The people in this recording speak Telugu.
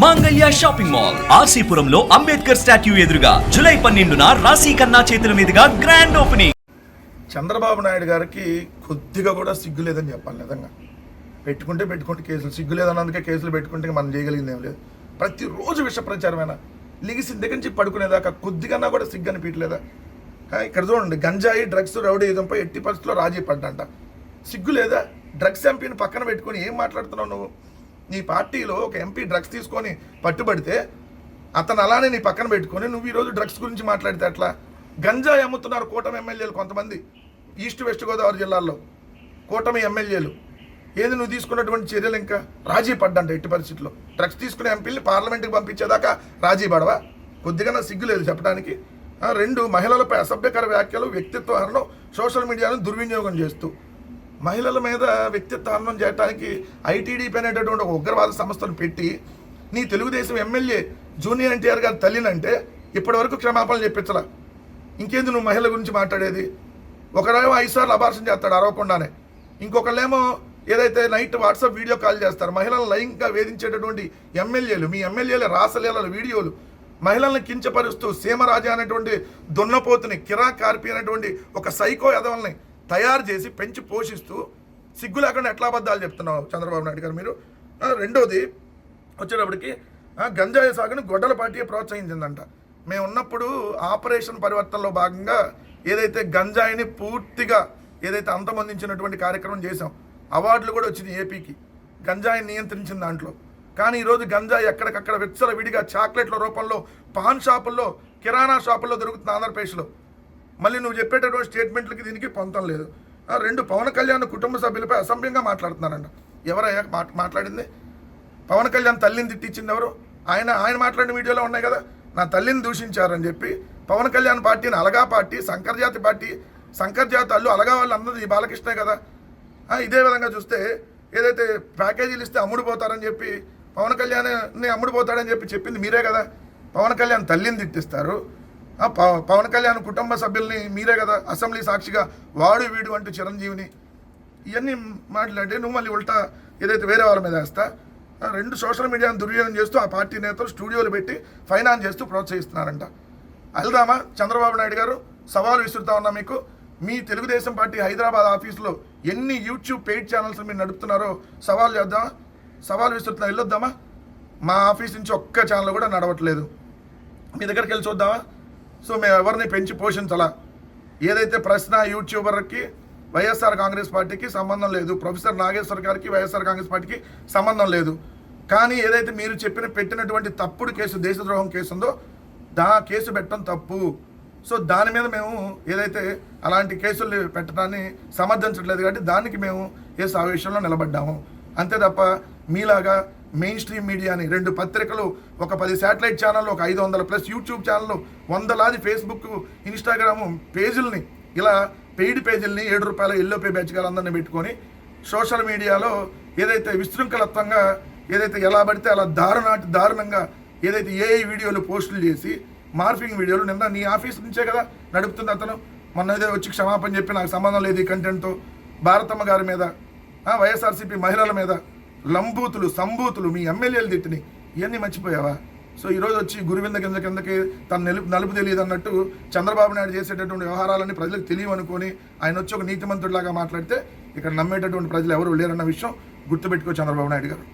మాంగళ్య షాపింగ్ మాల్ ఆర్సీపురంలో అంబేద్కర్ స్టాట్యూ ఎదురుగా జూలై 12న రాశి ఖన్నా చేతుల మీదుగా గ్రాండ్ ఓపెనింగ్. చంద్రబాబు నాయుడు గారికి కొద్దిగా కూడా సిగ్గు లేదని చెప్పాలి. నిజంగా పెట్టుకుంటే కేసులు, సిగ్గు లేదన్నందుకే కేసులు పెట్టుకుంటే మనం చేయగలిగింది ఏం లేదు. ప్రతిరోజు విష ప్రచారమైన లిగిసిన దగ్గర నుంచి పడుకునేదాకా కొద్దిగా కూడా సిగ్గు అనిపించలేదా? ఇక్కడ చూడండి, గంజాయి డ్రగ్స్ రౌడీజంపై ఎట్టి పరిస్థితుల్లో రాజీ పడ్డంట. సిగ్గు లేదా? డ్రగ్స్ ఎంపీని పక్కన పెట్టుకొని ఏం మాట్లాడుతున్నావు నువ్వు? నీ పార్టీలో ఒక ఎంపీ డ్రగ్స్ తీసుకొని పట్టుబడితే అతను అలానే నీ పక్కన పెట్టుకొని నువ్వు ఈరోజు డ్రగ్స్ గురించి మాట్లాడితే అట్లా? గంజాయి అమ్ముతున్నారు కూటమి ఎమ్మెల్యేలు కొంతమంది, ఈస్ట్ వెస్ట్ గోదావరి జిల్లాల్లో కూటమి ఎమ్మెల్యేలు. ఏది నువ్వు తీసుకున్నటువంటి చర్యలు? ఇంకా రాజీ పడ్డంట ఎట్టి పరిస్థితుల్లో. డ్రగ్స్ తీసుకునే ఎంపీని పార్లమెంట్కి పంపించేదాకా రాజీ పడవా? కొద్దిగా సిగ్గు లేదు చెప్పడానికి. 2 మహిళలపై అసభ్యకర వ్యాఖ్యలు, వ్యక్తిత్వ హరణం, సోషల్ మీడియాను దుర్వినియోగం చేస్తూ మహిళల మీద వ్యక్తిత్వ హరణం చేయడానికి ఐటీడీపీ అనేటటువంటి ఒక ఉగ్రవాద సంస్థను పెట్టి నీ తెలుగుదేశం ఎమ్మెల్యే జూనియర్ ఎన్టీఆర్ గారి తల్లినంటే ఇప్పటివరకు క్షమాపణలు చెప్పించలా. ఇంకేంది నువ్వు మహిళల గురించి మాట్లాడేది? ఒకరేమో 5 సార్లు అబార్షన్ చేస్తాడు అరవకుండానే, ఇంకొకళ్ళేమో ఏదైతే నైట్ వాట్సాప్ వీడియో కాల్ చేస్తారు. మహిళలను లైంగికంగా వేధించేటటువంటి ఎమ్మెల్యేలు, మీ ఎమ్మెల్యేల రాసలీలల వీడియోలు, మహిళలను కించపరుస్తూ సీమరాజా అనేటువంటి దున్నపోతుని, కిరా కార్పి అనేటువంటి ఒక సైకో ఎదవల్ని తయారు చేసి పెంచి పోషిస్తూ సిగ్గు లేకుండా ఎట్లా అబద్ధాలు చెప్తున్నావు చంద్రబాబు నాయుడు గారు మీరు? రెండోది వచ్చేటప్పటికి గంజాయి సాగుని గొడ్డల పార్టీ ప్రోత్సహించిందంట. మేము ఉన్నప్పుడు ఆపరేషన్ పరివర్తనలో భాగంగా ఏదైతే గంజాయిని పూర్తిగా ఏదైతే అంతమొందించినటువంటి కార్యక్రమం చేసాం, అవార్డులు కూడా వచ్చింది ఏపీకి గంజాయిని నియంత్రించిన దాంట్లో. కానీ ఈరోజు గంజాయి ఎక్కడికక్కడ విచ్చల విడిగా చాక్లెట్ల రూపంలో పాన్ షాపుల్లో, కిరాణా షాపుల్లో దొరుకుతుంది ఆంధ్రప్రదేశ్లో. మళ్ళీ నువ్వు చెప్పేటటువంటి స్టేట్మెంట్లకి దీనికి పొంతం లేదు. 2 పవన్ కళ్యాణ్ కుటుంబ సభ్యులపై అసభ్యంగా మాట్లాడుతున్నారంట. ఎవరయ్యా మాట్లాడింది? పవన్ కళ్యాణ్ తల్లిని తిట్టించింది ఎవరు? ఆయన మాట్లాడిన వీడియోలో ఉన్నాయి కదా, నా తల్లిని దూషించారని చెప్పి. పవన్ కళ్యాణ్ పార్టీని అలగా పార్టీ, శంకర్జాతి పార్టీ, శంకర్జాతి అల్లు అలగా వాళ్ళు అన్నది ఈ బాలకృష్ణే కదా. ఇదే విధంగా చూస్తే ఏదైతే ప్యాకేజీలు ఇస్తే అమ్ముడుపోతారని చెప్పి, పవన్ కళ్యాణ్ని అమ్ముడుపోతాడని చెప్పి చెప్పింది మీరే కదా. పవన్ కళ్యాణ్ తల్లిని తిట్టిస్తారు, పవన్ కళ్యాణ్ కుటుంబ సభ్యుల్ని మీరే కదా అసెంబ్లీ సాక్షిగా వాడు వీడు అంటూ చిరంజీవిని ఇవన్నీ మాట్లాడి నువ్వు మళ్ళీ ఉల్టా ఏదైతే వేరే వాళ్ళ మీద వేస్తా. 2 సోషల్ మీడియాను దుర్వినియోగం చేస్తూ ఆ పార్టీ నేతలు స్టూడియోలు పెట్టి ఫైనాన్స్ చేస్తూ ప్రోత్సహిస్తున్నారంట. వెళ్దామా చంద్రబాబు నాయుడు గారు? సవాల్ విసురుతా ఉన్నా మీకు. మీ తెలుగుదేశం పార్టీ హైదరాబాద్ ఆఫీసులో ఎన్ని యూట్యూబ్ పెయిడ్ ఛానల్స్ మీరు నడుపుతున్నారో సవాల్ చేద్దామా? సవాల్ విసురుతున్నా, వెళ్ళొద్దామా? మా ఆఫీస్ నుంచి ఒక్క ఛానల్ కూడా నడవట్లేదు, మీ దగ్గరికి వెళ్ళి చూద్దామా? సో మేము ఎవరిని పెంచి పోషించాలా? ఏదైతే ప్రశ్న యూట్యూబర్కి వైఎస్ఆర్ కాంగ్రెస్ పార్టీకి సంబంధం లేదు, ప్రొఫెసర్ నాగేశ్వర్ గారికి వైఎస్ఆర్ కాంగ్రెస్ పార్టీకి సంబంధం లేదు. కానీ ఏదైతే మీరు పెట్టినటువంటి తప్పుడు కేసు, దేశద్రోహం కేసు ఉందో కేసు పెట్టడం తప్పు. సో దాని మీద మేము ఏదైతే అలాంటి కేసులు పెట్టడాన్ని సమర్థించట్లేదు కాబట్టి దానికి మేము ఆ విషయంలో నిలబడ్డాము. అంతే తప్ప మీలాగా మెయిన్ స్ట్రీమ్ మీడియాని 2 పత్రికలు, ఒక 10 శాటిలైట్ ఛానళ్ళు, ఒక 500+ యూట్యూబ్ ఛానళ్ళు, 100లాది ఫేస్బుక్, ఇన్స్టాగ్రాము పేజీలని, ఇలా పెయిడ్ పేజీలని ₹7 ఎల్లో పే బ్యాచ్ గారు పెట్టుకొని సోషల్ మీడియాలో ఏదైతే విశృంఖలత్వంగా ఏదైతే ఎలా పడితే అలా దారుణంగా ఏదైతే ఏఐ వీడియోలు పోస్టులు చేసి మార్ఫింగ్ వీడియోలు నిన్న నీ ఆఫీస్ నుంచే కదా నడుపుతుంది అతను. మొన్న ఏదో వచ్చి క్షమాపణ చెప్పి నాకు సంబంధం లేదు ఈ కంటెంట్తో, భారతమ్మ గారి మీద, వైఎస్ఆర్సీపీ మహిళల మీద లంబూతులు, సంబూతులు, మీ ఎమ్మెల్యేలు తిట్టిని ఇవన్నీ మర్చిపోయావా? సో ఈరోజు వచ్చి గురువింద కిందకి తన నలుపు తెలియదు అన్నట్టు చంద్రబాబు నాయుడు చేసేటటువంటి వ్యవహారాలన్నీ ప్రజలకు తెలియవనుకొని ఆయన వచ్చి ఒక నీతిమంతుడిలాగా మాట్లాడితే ఇక్కడ నమ్మేటటువంటి ప్రజలు ఎవరు లేరన్న విషయం గుర్తుపెట్టుకో చంద్రబాబు నాయుడు గారు.